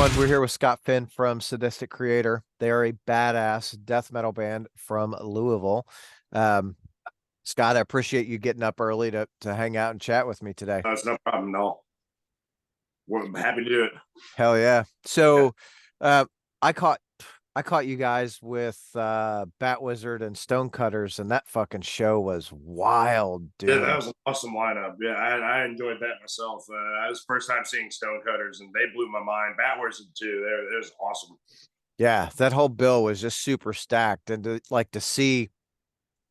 everyone. We're here with Scott Finn from Sadistic Creator. They are a badass death metal band from Louisville. Um, Scott, I appreciate you getting up early to hang out and chat with me today. It's no problem at all. We're happy to do it. Hell yeah. Yeah, So uh, I caught I caught you guys with Bat Wizard and Stonecutters, and that fucking show was wild, that dude. was an awesome lineup. Yeah, I enjoyed that myself. I was first time seeing Stonecutters, and they blew my mind. Batwars too. It was awesome. Yeah, that whole bill was just super stacked, and to see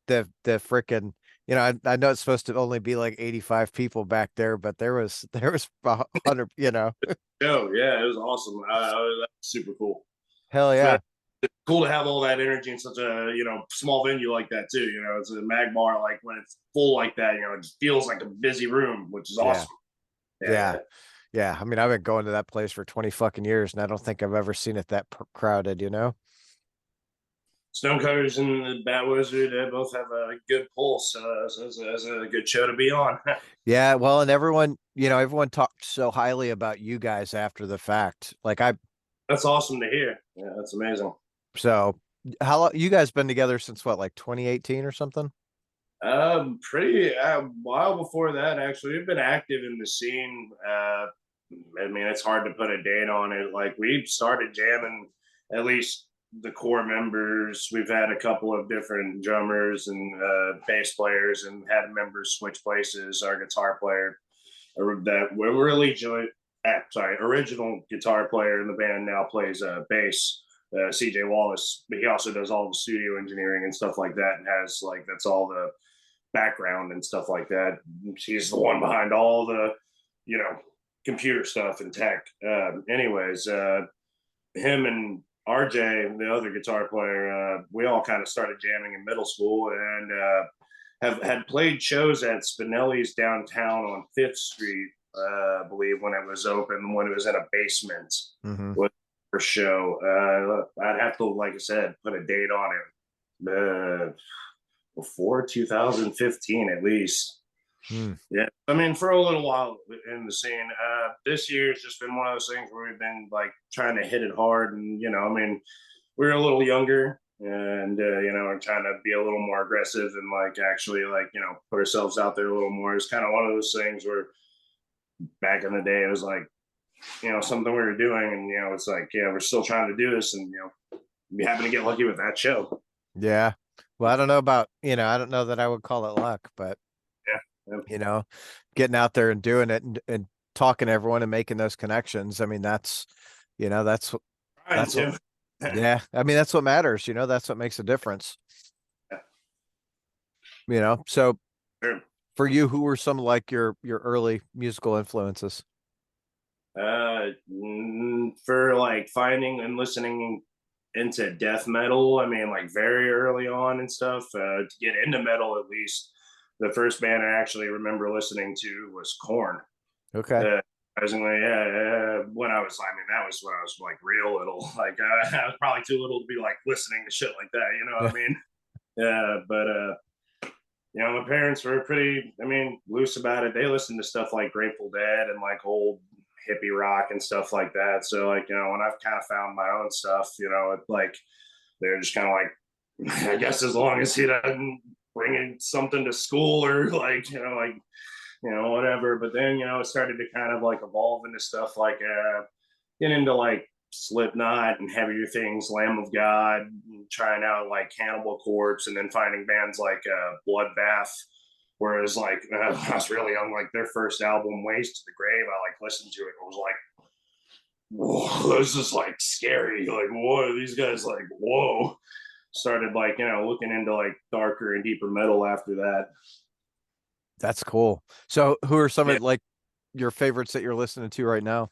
the freaking, I know it's supposed to only be like 85 people back there, but there was 100, Oh yeah, it was awesome. That was super cool. hell It's yeah. cool to have all that energy in such a small venue like that too. It's a mag bar. Like when it's full like that, it just feels like a busy room, which is Yeah. awesome. Yeah. Yeah. Yeah. I mean, I've been going to that place for 20 fucking years, and I don't think I've ever seen it that crowded. Stonecutters and the Bat Wizard, they both have a good pulse. So it's a good show to be on. Yeah, well, and everyone talked so highly about you guys after the fact. That's awesome to hear. Yeah, that's amazing. So how long you guys been together since what, like 2018 or something? Pretty a while before that, actually. We've been active in the scene. I mean, it's hard to put a date on it. Like we started jamming, at least the core members. We've had a couple of different drummers and bass players, and had members switch places. Our guitar player, that we're really joined. Original guitar player in the band now plays bass. CJ Wallace, but he also does all the studio engineering and stuff like that, and has like that's all the background and stuff like that. He's the one behind all the, you know, computer stuff and tech. Anyways, him and RJ, the other guitar player, we all kind of started jamming in middle school and have had played shows at Spinelli's downtown on Fifth Street. I believe when it was open, when it was in a basement. Mm-hmm. Was for show. I'd have to, like I said, put a date on it. Before 2015 at least. Hmm. Yeah, I mean, for a little while in the scene. This year's just been one of those things where we've been like trying to hit it hard, and I mean, we're a little younger, and we're trying to be a little more aggressive and like actually like put ourselves out there a little more. It's kind of one of those things where back in the day it was like something we were doing, and it's like we're still trying to do this, and we happen to get lucky with that show. Yeah. Well, I don't know about, I don't know that I would call it luck, but Yeah. you know, getting out there and doing it and talking to everyone and making those connections. I mean, you know, that's Trying that's what, to. yeah. I mean, that's what matters. That's what makes a difference. So Sure. for you, who were some like your early musical influences? For like finding and listening into death metal, I mean, like very early on and stuff, to get into metal at least, the first band I actually remember listening to was Korn. Okay. Surprisingly, when I mean, that was when I was like real little. Like, I was probably too little to be like listening to shit like that. You know what Yeah. I mean? But my parents were pretty, I mean, loose about it. They listened to stuff like Grateful Dead and like old hippie rock and stuff like that. So like, when I've kind of found my own stuff, like they're just kind of like, I guess as long as he doesn't bring in something to school or like, whatever. But then, it started to kind of like evolve into stuff like get into like Slipknot and heavier things, Lamb of God, trying out like Cannibal Corpse, and then finding bands like Bloodbath. Whereas like I was really young, like their first album, Ways to the Grave, I like listened to it and was like, whoa, this is like scary. Like, whoa, these guys like, whoa. Started like, looking into like darker and deeper metal after that. That's cool. So who are some Yeah. of like your favorites that you're listening to right now?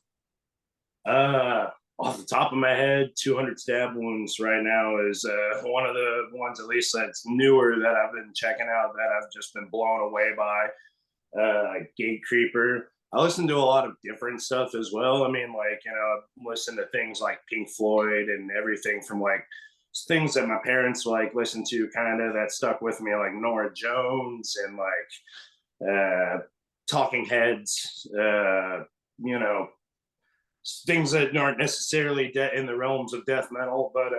Off the top of my head, 200 Stab Wounds right now is one of the ones, at least that's newer, that I've been checking out, that I've just been blown away by. Gate Creeper. I listen to a lot of different stuff as well. I mean, like, listen to things like Pink Floyd and everything from like things that my parents like listened to kind of that stuck with me, like Nora Jones and like Talking Heads, you know, things that aren't necessarily in the realms of death metal, but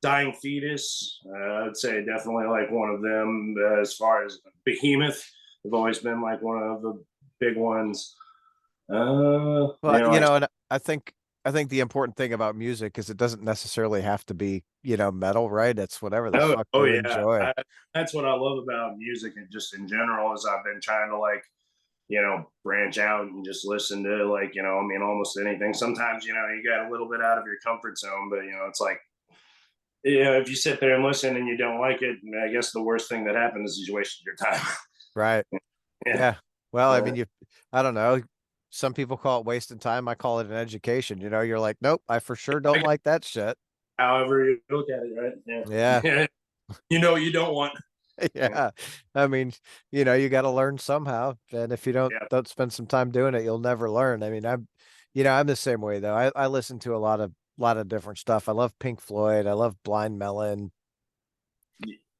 Dying Fetus, I'd say definitely like one of them. As far as Behemoth, have always been like one of the big ones. Well, and I think the important thing about music is it doesn't necessarily have to be, metal, right? It's whatever the fuck oh you yeah, enjoy. that's what I love about music and just in general is I've been trying to like branch out and just listen to like I mean almost anything. Sometimes you got a little bit out of your comfort zone, but it's like if you sit there and listen and you don't like it, I guess the worst thing that happens is you wasted your time. Right. Yeah. Yeah. Well, I Uh, mean, I don't know. Some people call it wasting time. I call it an education. You're like, nope, I for sure don't like that shit. however you look at it, right? Yeah. Yeah. You know what you don't want. Yeah. I mean, you got to learn somehow. And if you don't Yeah. don't spend some time doing it, you'll never learn. I mean, I'm the same way though. I listen to a lot of different stuff. I love Pink Floyd. I love Blind Melon.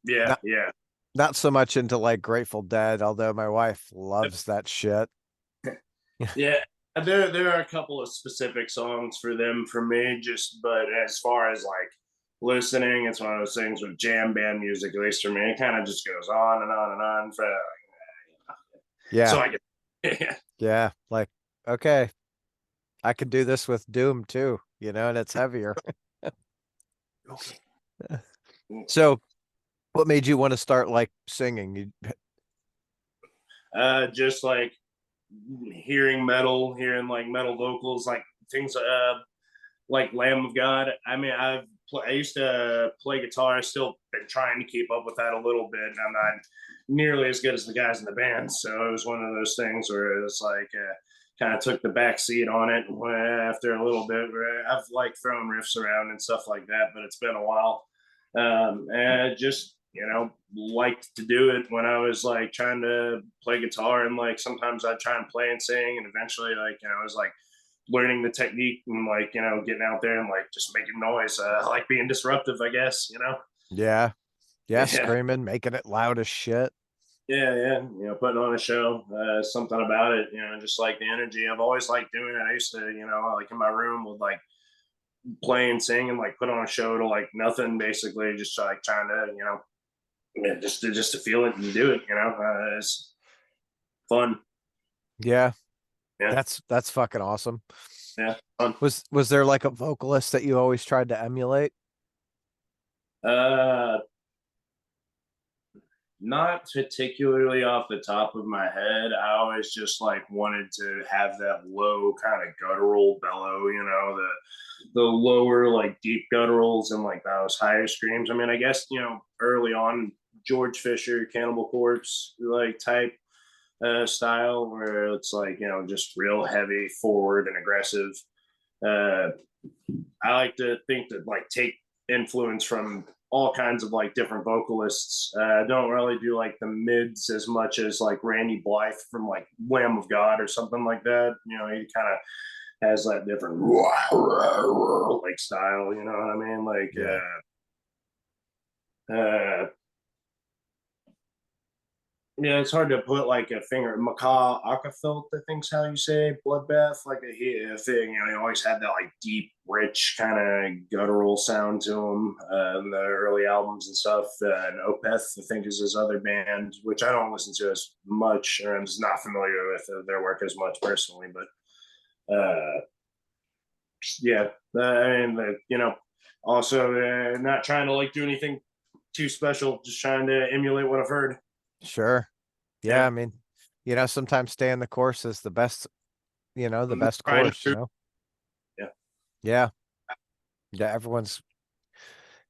Yeah. Not Yeah. not so much into like Grateful Dead, although my wife loves that shit. Yeah. There are a couple of specific songs for them for me, just but as far as like listening, it's one of those things with jam band music, at least for me, it kind of just goes on and on and on for Yeah. so I get Yeah. Like, okay, I could do this with Doom too, and it's heavier. okay. So, what made you want to start like singing? Just like hearing like metal vocals, like things like Lamb of God. I mean, I used to play guitar. I still been trying to keep up with that a little bit. And I'm not nearly as good as the guys in the band, so it was one of those things where it was like kind of took the back seat on it after a little bit. Where I've like thrown riffs around and stuff like that, but it's been a while. And just liked to do it when I was like trying to play guitar, and like sometimes I'd try and play and sing, and eventually like I was like learning the technique and like getting out there and like just making noise, like being disruptive, I guess. Yeah. Yeah, Yeah. screaming, making it loud as shit. Yeah, putting on a show, something about it, just like the energy. I've always liked doing it. I used to, like in my room with like play and sing and like put on a show to like nothing, basically, just like trying to, just to feel it and do it. It's fun. Yeah, Yeah, that's fucking awesome. yeah, fun. Was there like a vocalist that you always tried to emulate? Uh, Not particularly off the top of my head. I always just like wanted to have that low kind of guttural bellow, the lower like deep gutturals and like those higher screams. I mean, I guess, early on George Fisher, Cannibal Corpse like type style where it's like, just real heavy, forward and aggressive. Uh I like to think that like take influence from all kinds of like different vocalists. I don't really do like the mids as much as like Randy Blythe from like Lamb of God or something like that. He kind of has that different like style. You know what I mean? Like Yeah. yeah, it's hard to put like a finger. Macaw Akafelt, I think's how you say bloodbath. Like a thing, he always had that like deep, rich kind of guttural sound to him in the early albums and stuff. And Opeth, I think, is his other band, which I don't listen to as much, or I'm just not familiar with their work as much personally. But yeah, I mean, also not trying to like do anything too special, just trying to emulate what I've heard. Sure. Yeah, Yeah. I mean, sometimes staying the course is the best Tried and course, true. Yeah. Yeah. Yeah,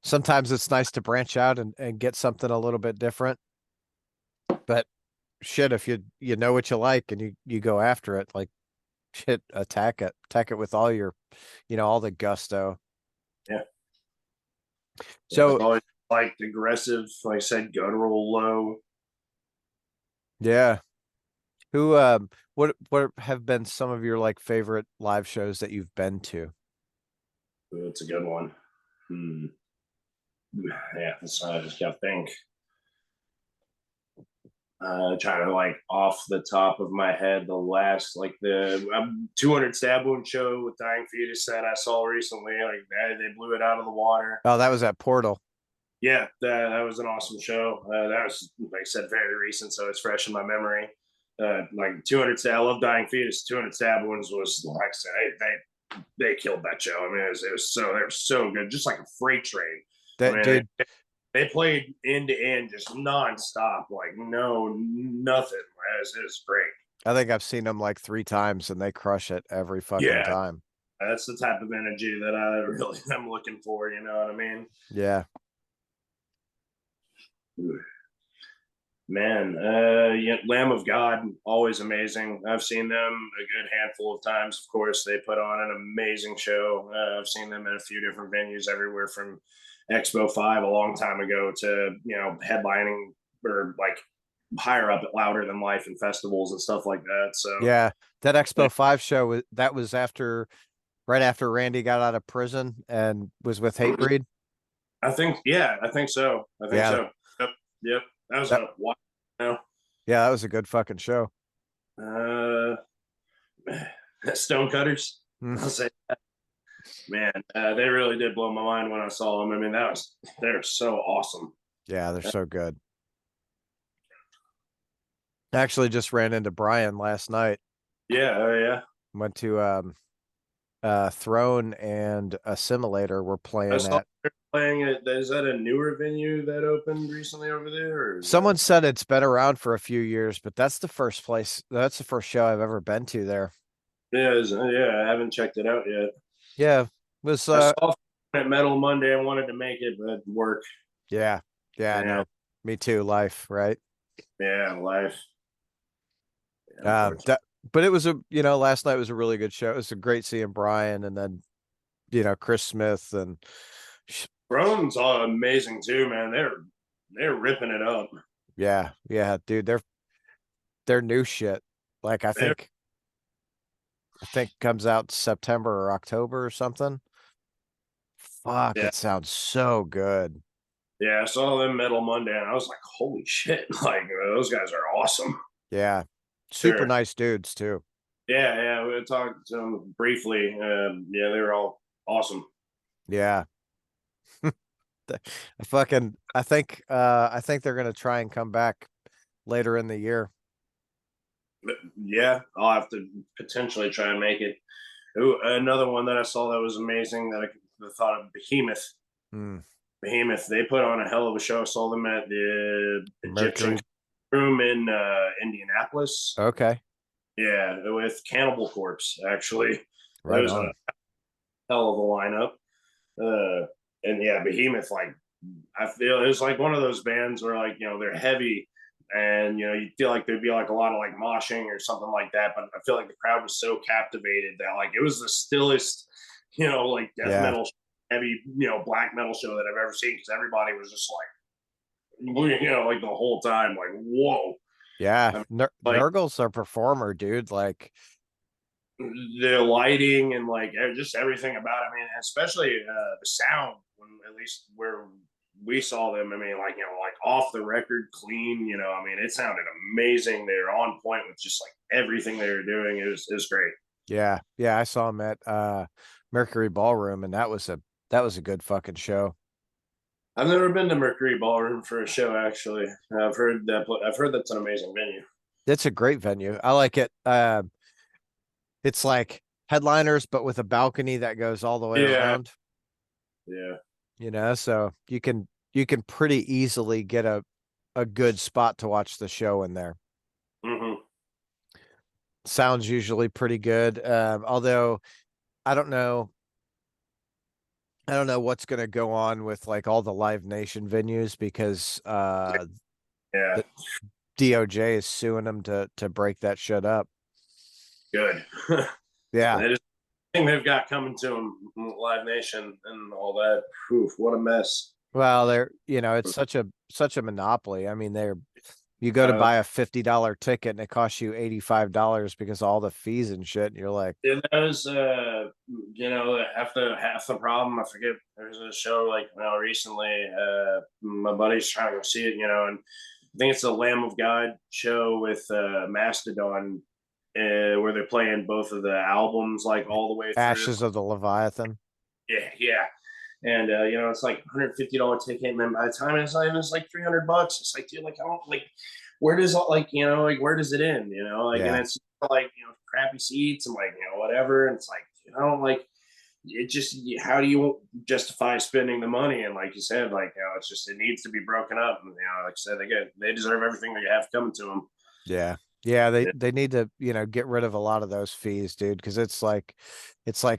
sometimes it's nice to branch out and get something a little bit different. But shit, if you know what you like and you go after it, like shit, attack it with all the gusto. Yeah. Yeah, I've So always liked aggressive, like I said, guttural, low. yeah, what have been some of your like favorite live shows that you've been to? It's a good one. Hmm. Yeah, that's I just gotta think. Trying to like off the top of my head, the last like the 200 stab wound show with Dying Fetus that I saw recently. Like they blew it out of the water. Oh, that was at Portal. Yeah, that was an awesome show. That was, like I said, very recent, so it's fresh in my memory. Like 200 stab, I love Dying Fetus. 200 stab wounds was, like I said, they killed that show. I mean, they were so good, just like a freight train. I That mean, dude, they played end to end, just nonstop, like no nothing. It was great. I think I've seen them like 3 times and they crush it every fucking Yeah, time. that's the type of energy that I really am looking for. You know what I mean? Yeah. Man, yeah, Lamb of God, always amazing. I've seen them a good handful of times. Of course, they put on an amazing show. I've seen them at a few different venues, everywhere from Expo 5 a long time ago to, headlining or like higher up at Louder Than Life and festivals and stuff like that. So, Yeah. That yeah, Expo 5 show, that was right after Randy got out of prison and was with Hatebreed. I think so. I think Yeah. so. Yep. Yep. That was That, a while. You yeah, that was a good fucking show. know? Stonecutters. Mm. I'll say, man, they really did blow my mind when I saw them. I mean, they're so awesome. Yeah, they're so good. I actually just ran into Brian last night. Yeah, oh yeah. Went to Throne and Assimilator were I playing saw at. they're playing it. Is that a newer venue that opened recently over there, or is that? Someone said it's been around for a few years, but that's the first place. That's the first show I've ever been to there. Yeah, I haven't checked it out yet. Yeah, it was I saw it at Metal Monday. I wanted to make it, but work. yeah, yeah, Yeah, no, me too. Life, right? yeah, life. Yeah, unfortunately. That, but it was last night was a really good show. It was a great seeing Brian, and then Chris Smith, and Throne's all amazing too, man. They're ripping it up. yeah, yeah, dude, they're new shit. Like They're I think comes out September or October or something. Fuck, yeah. it sounds so good. Yeah, I saw them Metal Monday, and I was like, "Holy shit!" Like those guys are awesome. Yeah, super Sure. nice dudes too. Yeah. We talked to them briefly. Yeah, they were all awesome. Yeah. I think they're gonna try and come back later in the year. But yeah, I'll have to potentially try and make it. Ooh, another one that I saw that was amazing that I thought of Behemoth. Hmm. Behemoth, they put on a hell of a show. I saw them at the Egyptian Mercury. Room in Indianapolis. Okay. Yeah, with Cannibal Corpse, actually. That Right was a on. hell of a lineup. And yeah, Behemoth, like I feel it's like one of those bands where like they're heavy, and you feel like there'd be like a lot of like moshing or something like that. But I feel like the crowd was so captivated that like it was the stillest, like death Yeah. metal, heavy, black metal show that I've ever seen because everybody was just like, like the whole time, like whoa. Yeah. I mean, like Nurgle's a performer, dude. Like, the lighting and like just everything about it. I mean, especially the sound when at least where we saw them. I mean, like like off the record, clean. I mean, it sounded amazing. They're on point with just like everything they were doing. It was great. yeah. Yeah, I saw him at Mercury Ballroom, and that was a good fucking show. I've never been to Mercury Ballroom for a show. Actually, I've heard that's an amazing venue. It's a great venue. I like it. It's like headliners, but with a balcony that goes all the way Yeah, around, yeah. so you can pretty easily get a good spot to watch the show in there. Hmm. Sounds usually pretty good. Although I don't know, I don't know what's going to go on with like all the Live Nation venues because Yeah, the DOJ is suing them to break that shit up. good. Yeah. That is the thing they've got coming to them, Live Nation and all that. Whew, what a mess. Well, it's such a monopoly. I mean, you go to Uh, buy a $50 ticket and it costs you $85 because of all the fees and shit. And you're like, And those, half the problem. I forget. There's a show like recently. My buddy's trying to go see it, and I think it's the Lamb of God show with Mastodon, where they're playing both of the albums like all the way through. Ashes of the Leviathan. Yeah, yeah. And it's like $150 ticket, and then by the time it's like $300. It's like, dude, like I don't like where does like like where does it end? And Yeah. it's like crappy seats and like whatever. And it's like I don't like it. Just how do you justify spending the money? And like you said, like it's just it needs to be broken up. And like I said, they deserve everything they have coming to them. Yeah. Yeah, they Yeah. they need to, get rid of a lot of those fees, dude, because it's like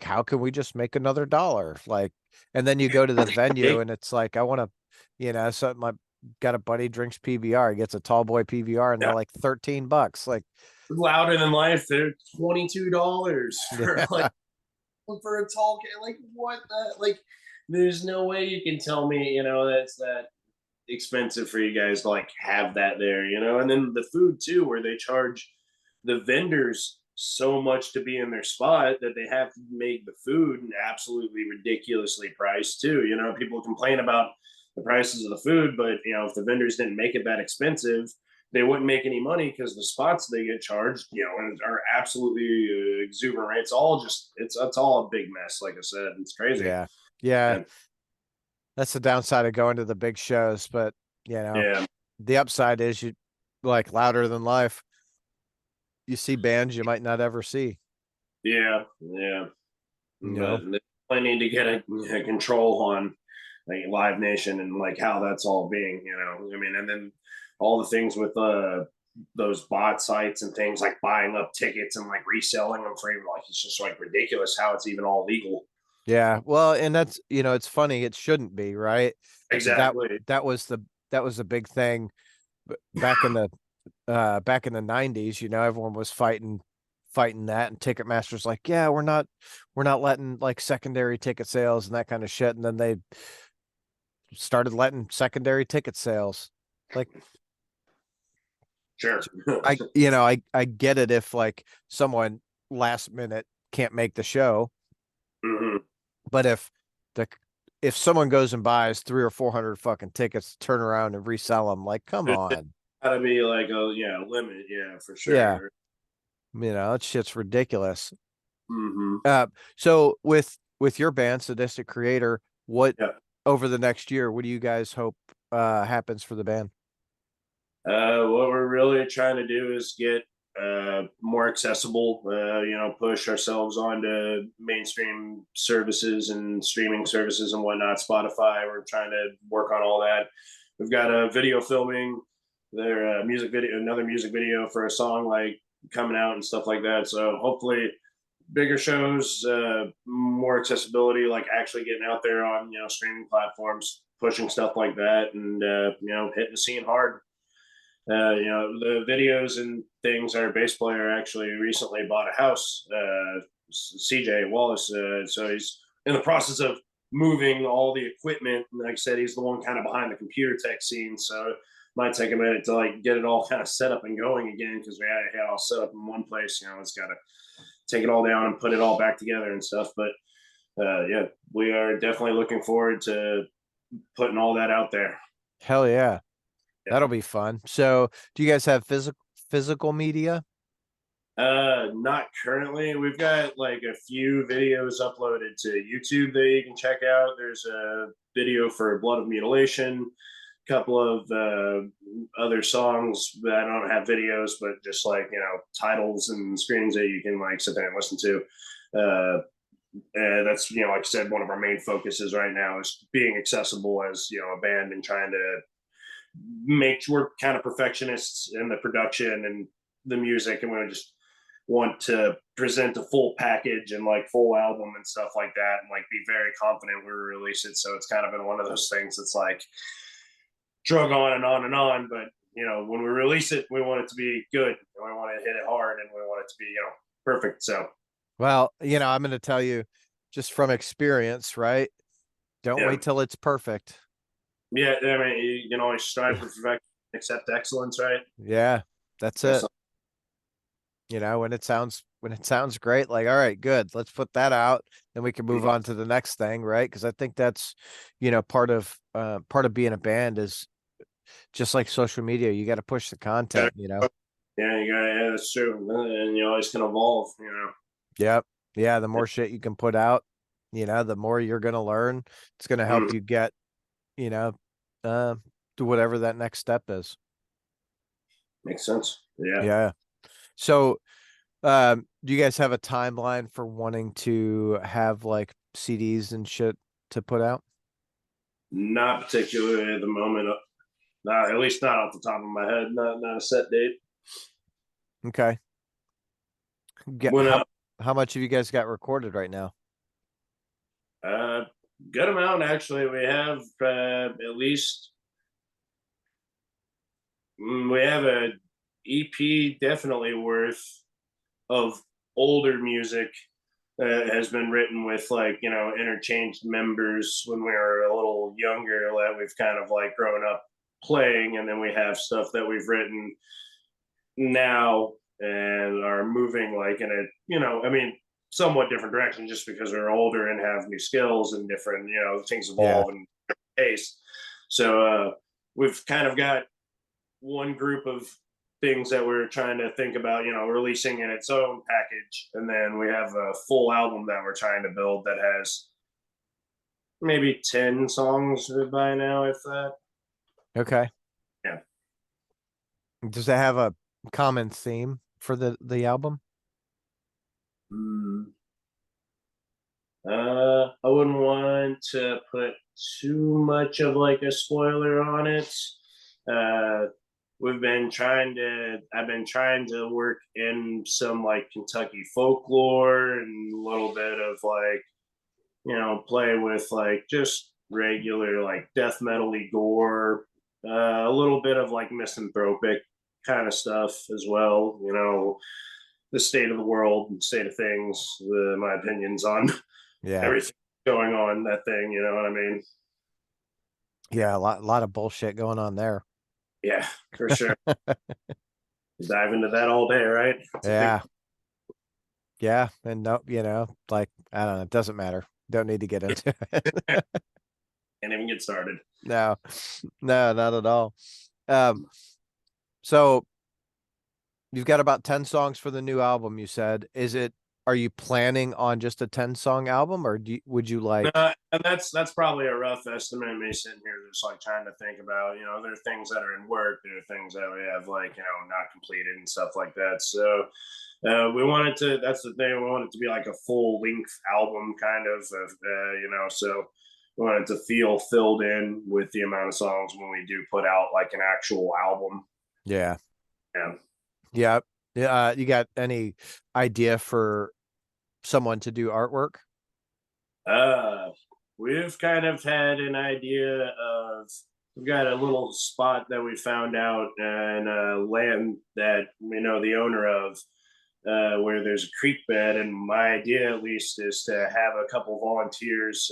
how can we just make another dollar? Like, and then you go to the venue and it's like I want to, so my got a buddy drinks PBR, he gets a tall boy PBR and they're Yeah. like $13. Like, Louder than life. They're $22 for yeah. like for a tall kid. Like what? Like, there's no way you can tell me, that's that expensive for you guys to like have that there. And then the food too, where they charge the vendors so much to be in their spot that they have to make the food absolutely ridiculously priced too. People complain about the prices of the food, but if the vendors didn't make it that expensive, they wouldn't make any money because the spots they get charged, are absolutely exuberant. It's all just it's all a big mess. Like I said, it's crazy. Yeah. Yeah. And That's the downside of going to the big shows, but yeah, the upside is you like louder than life. You see bands you might not ever see, yeah, yeah. you know. But I need to get a control on like Live Nation and like how that's all being, I mean, and then all the things with those bot sites and things like buying up tickets and like reselling them for like it's just like ridiculous how it's even all legal. Yeah. Well, and that's, it's funny, it shouldn't be, right? That Exactly. that was the big thing back in the 90s, everyone was fighting that, and Ticketmaster's like, yeah, we're not letting like secondary ticket sales and that kind of shit. And then they started letting secondary ticket sales. Like, Sure. I get it if like someone last minute can't make the show, Hmm. but the if someone goes and buys 300 or 400 fucking tickets, turn around and resell them, like, come There's on. gotta be like a limit, yeah, for Yeah. sure. That shit's ridiculous. Hmm. So with your band, Sadistic Creator, what Yeah. over the next year, what do you guys hope happens for the band? What we're really trying to do is get more accessible, push ourselves onto mainstream services and streaming services and whatnot. Spotify, we're trying to work on all that. We've got a video filming, their music video, another music video for a song like coming out and stuff like that. So hopefully, bigger shows, more accessibility, like actually getting out there on streaming platforms, pushing stuff like that, and hitting the scene hard. The videos and things. Our bass player actually recently bought a house, CJ Wallace. So he's in the process of moving all the equipment. And like I said, he's the one kind of behind the computer tech scene. So it might take a minute to like get it all kind of set up and going again because we had it all set up in one place. It's got to take it all down and put it all back together and stuff. But yeah, we are definitely looking forward to putting all that out there. Hell yeah. Yeah. That'll be fun. So, do you guys have physical media? Not currently. We've got like a few videos uploaded to YouTube that you can check out. There's a video for Blood of Mutilation, a couple of other songs that I don't have videos, but just like titles and screenings that you can like sit there and listen to. That's like I said, one of our main focuses right now is being accessible as a band and trying to make we're kind of perfectionists in the production and the music, and we just want to present a full package and like full album and stuff like that, and like be very confident we release it. So it's kind of been one of those things that's like drug on and on and on. But when we release it, we want it to be good, and we want to hit it hard, and we want it to be perfect. So Well, I'm going to tell you just from experience, right? Don't yeah, wait till it's perfect. yeah. I mean, you can always strive for perfection, accept excellence, right? Yeah, that's That's it. When it sounds great, like, all right, good, let's put that out, then we can move on to the next thing, right? Because I think that's, part of being a band is just like social media, you got to push the content, you know? Yeah, you got yeah, that's true. And you always can evolve, you know. Yep. Yeah. The more shit you can put out, you know, the more you're going to learn. It's going to help Mhm. you get, you know, uh, to whatever that next step is. Makes sense. Yeah. Yeah. So, do you guys have a timeline for wanting to have like CDs and shit to put out? Not particularly at the moment. Not at least not off the top of my head. Not a set date. Okay. Get When how much have you guys got recorded right now? uh good amount actually. We have at least we have a EP definitely worth of older music has been written with like interchanged members when we were a little younger that we've kind of like grown up playing, and then we have stuff that we've written now and are moving like in a I mean somewhat different direction just because we're older and have new skills and different things Yeah. evolve and pace. So we've kind of got one group of things that we're trying to think about, releasing in its own package. And then we have a full album that we're trying to build that has maybe 10 songs by now, if that. Okay. Yeah. Does it have a common theme for the album? Mm. I wouldn't want to put too much of like a spoiler on it. Uh, I've been trying to work in some like Kentucky folklore and a little bit of like play with like just regular like death metal-y gore, a little bit of like misanthropic kind of stuff as well. The state of the world and state of things, my opinions on Yeah. everything going on that thing. You know what I mean? Yeah, a lot of bullshit going on there. Yeah, for sure. Dive into that all day, right? It's a big. Yeah. Yeah. And no, you know, like I don't know, it doesn't matter. Don't need to get into it. Can't even get started. No. No, not at all. Um, so you've got about 10 songs for the new album, you said. Are you planning on just a 10-song album or would you like And that's probably a rough estimate. Me sitting here just like trying to think about, there are things that are in work, there are things that we have like not completed and stuff like that. So we wanted to. That's the thing. We wanted to be like a full length album, kind of, So we wanted to feel filled in with the amount of songs when we do put out like an actual album. Yeah. Yeah. Yeah. Yeah, you got any idea for someone to do artwork? Uh, we've kind of had an idea of we've got a little spot that we found out and land that we know the owner of, where there's a creek bed, and my idea at least is to have a couple volunteers,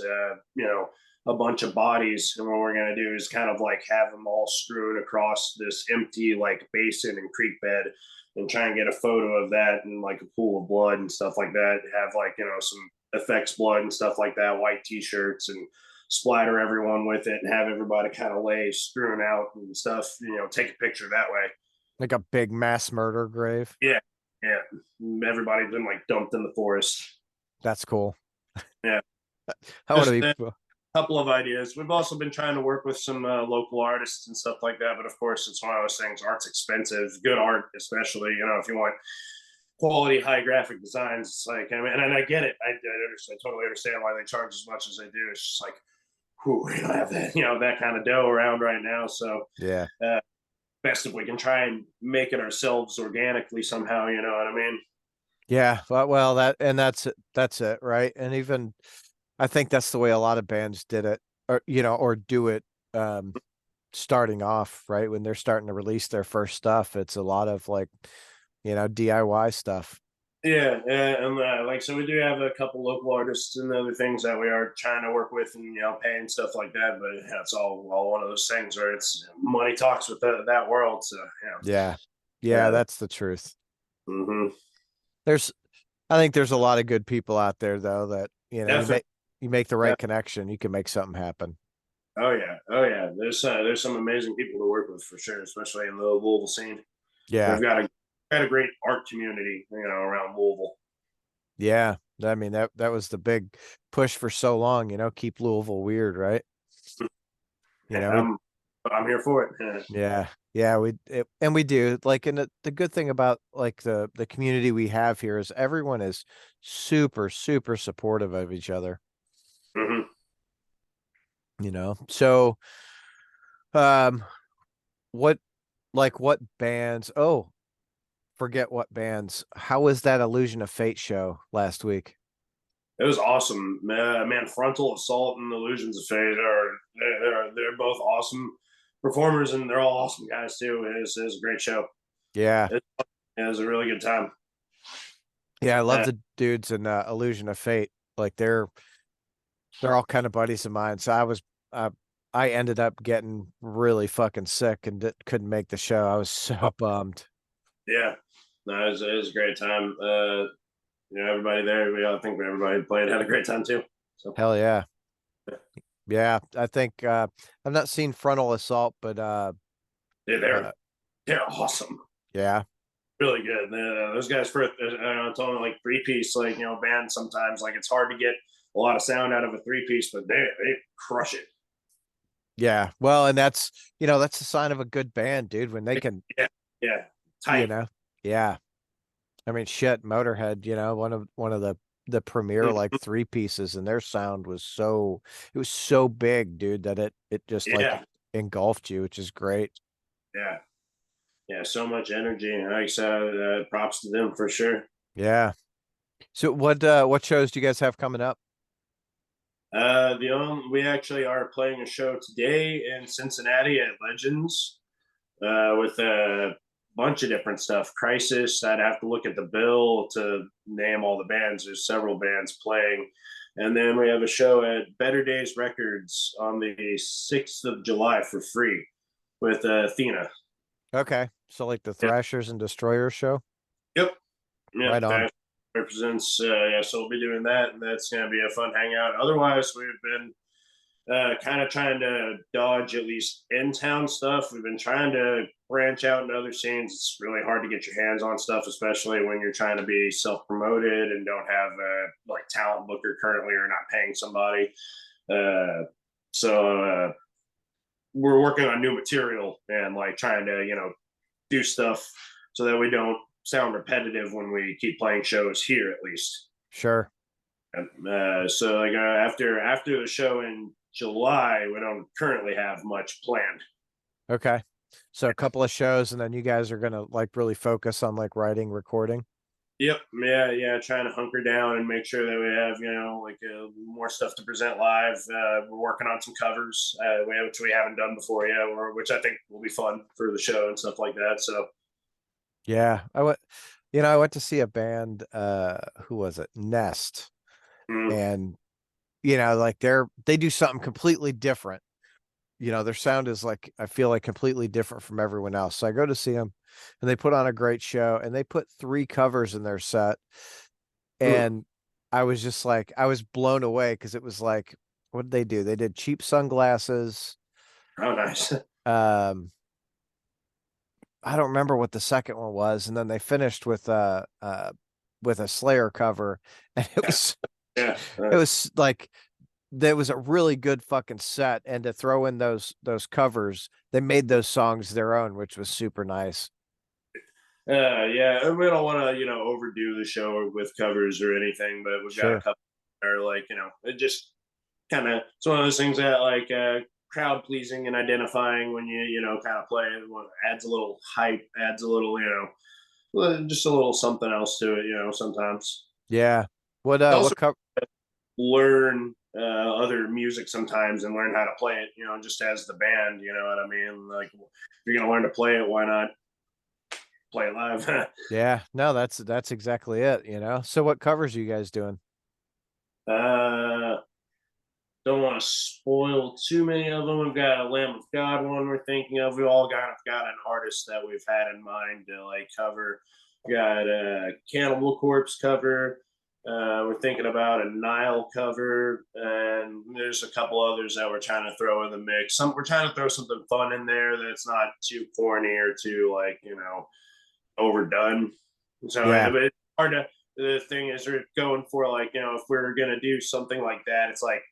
a bunch of bodies, and what we're going to do is kind of like have them all strewn across this empty like basin and creek bed and try and get a photo of that and like a pool of blood and stuff like that. Have like some effects blood and stuff like that, white t-shirts, and splatter everyone with it and have everybody kind of lay strewn out and stuff, take a picture that way. Like a big mass murder grave? Yeah, yeah. Everybody's been like dumped in the forest. That's cool. Yeah, I want just to a be couple of ideas. We've also been trying to work with some local artists and stuff like that, but of course, it's one of those things. Art's expensive, good art, especially. If you want quality, high graphic designs, it's like and I get it. I totally understand why they charge as much as they do. It's just like, whew, we don't have that that kind of dough around right now. So, yeah. best if we can try and make it ourselves organically somehow. You know what I mean? Yeah, well, that's it, right? And even I think that's the way a lot of bands did it, or or do it um starting off, right? When they're starting to release their first stuff, it's a lot of like, DIY stuff. Yeah, and like so, we do have a couple local artists and other things that we are trying to work with, and pay and stuff like that. But it's all one of those things where it's money talks with that world. So Yeah. yeah, Yeah, that's the truth. mm-hmm. There's I think there's a lot of good people out there though that, Definitely. you make the Yeah. right connection, you can make something happen. Oh yeah, oh yeah. There's some amazing people to work with for sure, especially in the Louisville scene. Yeah. They've got a great art community, around Louisville. Yeah. I mean, that was the big push for so long, keep Louisville weird, right? You know, we I'm I'm here for it. Yeah. Yeah, and we do. Like, and the good thing about like the community we have here is everyone is super super supportive of each other, Hmm. So um what what bands? Oh, forget what bands. How was that Illusion of Fate show last week? It was awesome, man. Frontal Assault and Illusions of Fate are they're both awesome performers, and they're all awesome guys too. It was a great show. Yeah. It, it was a really good time. Yeah, I love Uh, the dudes in Illusion of Fate. Like they're all kind of buddies of mine. So uh, I ended up getting really fucking sick and couldn't make the show. I was so bummed. yeah, no, it was a great time. Everybody there, I think everybody played had a great time too. So Hell yeah. Yeah, I think I've not seen Frontal Assault, but yeah, uh they're awesome. yeah. Really good. Those guys for I'm telling like three piece, like band. Sometimes like it's hard to get a lot of sound out of a three piece, but they crush it. Yeah. Well, and that's a sign of a good band, dude, when they can, Yeah, yeah, you tight. know. Yeah. I mean, shit, Motorhead, one of the premier like three pieces, and their sound was it was so big, dude, that it just like Yeah, engulfed you, which is great. yeah, yeah. So much energy. And like I said, props to them for sure. Yeah. So what shows do you guys have coming up? We actually are playing a show today in Cincinnati at Legends with a bunch of different stuff. Crisis. I'd have to look at the bill to name all the bands. There's several bands playing. And then we have a show at Better Days Records on the 6th of July for free with Athena. Okay. So like the Yep. Thrashers and Destroyers show? Yep. Yep. Right on. That represents, yeah, so we'll be doing that. And that's going to be a fun hangout. Otherwise, we've been kind of trying to dodge at least in town stuff. We've been trying to branch out into other scenes. It's really hard to get your hands on stuff, especially when you're trying to be self promoted and don't have a like talent booker currently or not paying somebody. Uh, so we're working on new material and like trying to do stuff so that we don't sound repetitive when we keep playing shows here at least. Sure. So like after the show in July, we don't currently have much planned. Okay. So a couple of shows and then you guys are gonna like really focus on like writing, recording. Yep, yeah, yeah. Trying to hunker down and make sure that we have like more stuff to present live. We're working on some covers, which we haven't done before yet, which I think will be fun for the show and stuff like that. So Yeah. I went to see a band, who was it? Nest. mm, And like they do something completely different. Their sound is like I feel like completely different from everyone else. So I go to see them and they put on a great show and they put three covers in their set. mm. And I was just like I was blown away because it was like, what did they do? They did Cheap Sunglasses. Oh, nice. Um, I don't remember what the second one was, and then they finished with a Slayer cover, and it Yeah, was yeah. it was like there was a really good fucking set, and to throw in those covers, they made those songs their own, which was super nice. Yeah. And we don't want to overdo the show with covers or anything, but we've got a Sure. couple that are like it just kind of it's one of those things that like crowd pleasing and identifying when you kind of play it adds a little hype, adds a little just a little something else to it. Sometimes Yeah. What also what cover? learn other music sometimes and learn how to play it. Just as the band. You know what I mean? Like if you're gonna learn to play it, why not play it live? Yeah. No, that's exactly it. So what covers are you guys doing? uh, don't want to spoil too many of them. We've got a Lamb of God one we're thinking of. We all kind of got an artist that we've had in mind to like cover. We got a Cannibal Corpse cover. We're thinking about a Nile cover, and there's a couple others that we're trying to throw in the mix. We're trying to throw something fun in there that's not too corny or too like overdone. So Yeah. it's hard to. The thing is, we're going for like if we're gonna do something like that, it's like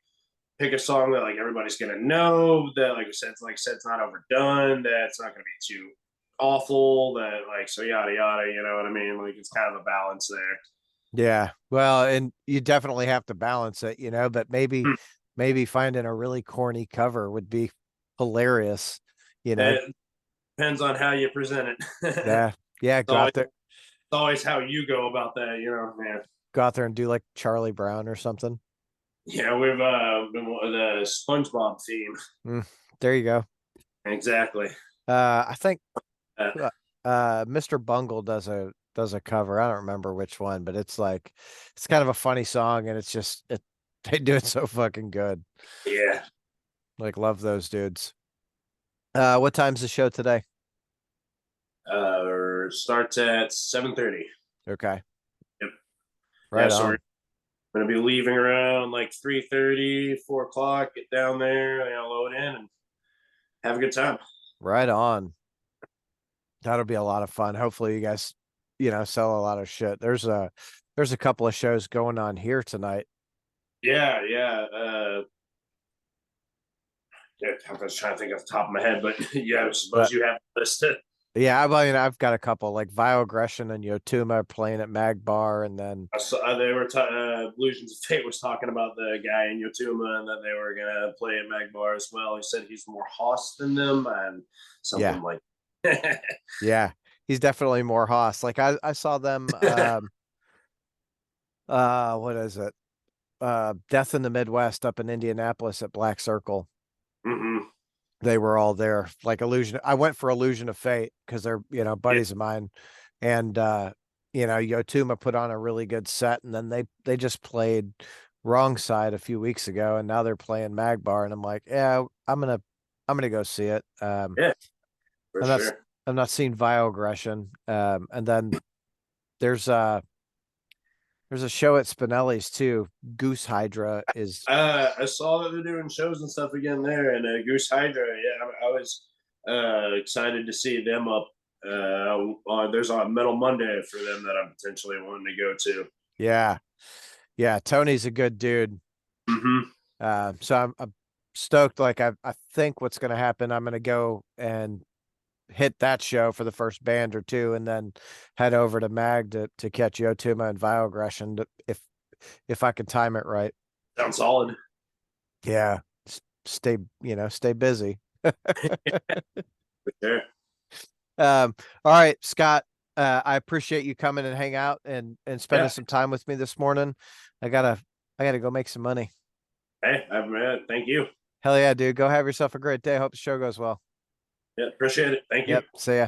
pick a song that like everybody's gonna know that like I said it's not overdone, that it's not gonna be too awful, that like so yada yada, you know what I mean? Like it's kind of a balance there. Yeah. Well, and you definitely have to balance it, but maybe finding a really corny cover would be hilarious, you know. It depends on how you present it. it's Yeah. Yeah, always it's always how you go about that, man. go out there and do like Charlie Brown or something. Yeah, we've been the SpongeBob theme. Mm, there you go. Exactly. I think Uh, Mr. Bungle does a cover. I don't remember which one, but it's kind of a funny song and it's just they do it so fucking good. yeah. Like love those dudes. What time's the show today? Starts at 7:30. Okay. Yep. Yeah, Right so we're on. gonna be leaving around like 3:30, 4 o'clock. Get down there, load in, and have a good time. Right on. That'll be a lot of fun. Hopefully you guys, sell a lot of shit. There's a couple of shows going on here tonight. Yeah, yeah. Yeah, I was trying to think off the top of my head, but yeah, I suppose But you have listed. yeah, I've got a couple like Aggression and Yotuma are playing at Mag Bar, and then They were Illusions of Fate was talking about the guy in Yotuma and that they were gonna play at Magbar as well. He said he's more Hoss than them and yeah, something like. yeah, he's definitely more Haas. Like I saw them what is it? Death in the Midwest up in Indianapolis at Black Circle. hmm They were all there. Like Illusion. I went for Illusion of Fate because they're, Yeah, buddies of mine. And Yotuma put on a really good set and then they just played Wrong Side a few weeks ago and now they're playing Magbar and I'm like, yeah, I'm gonna go see it. yeah, for I'm not sure. I'm not seeing Vile Aggression. And then there's uh there's a show at Spinelli's too. Goose Hydra is I saw that they're doing shows and stuff again there, and Goose Hydra. Yeah, I was excited to see them up. There's a Metal Monday for them that I'm potentially wanting to go to. yeah. Yeah, Tony's a good dude. hmm So I'm stoked. Like I think what's going to happen, I'm going to go and hit that show for the first band or two, and then head over to Mag to catch Yotuma and Vile Aggression if I can time it right. Sounds solid. Yeah, stay stay busy. For sure. All right, Scott. I appreciate you coming and hang out and spending Yeah. some time with me this morning. I gotta go make some money. Hey, thank you. Hell yeah, dude. Go have yourself a great day. Hope the show goes well. Yeah, appreciate it. Thank you. Yep. See ya.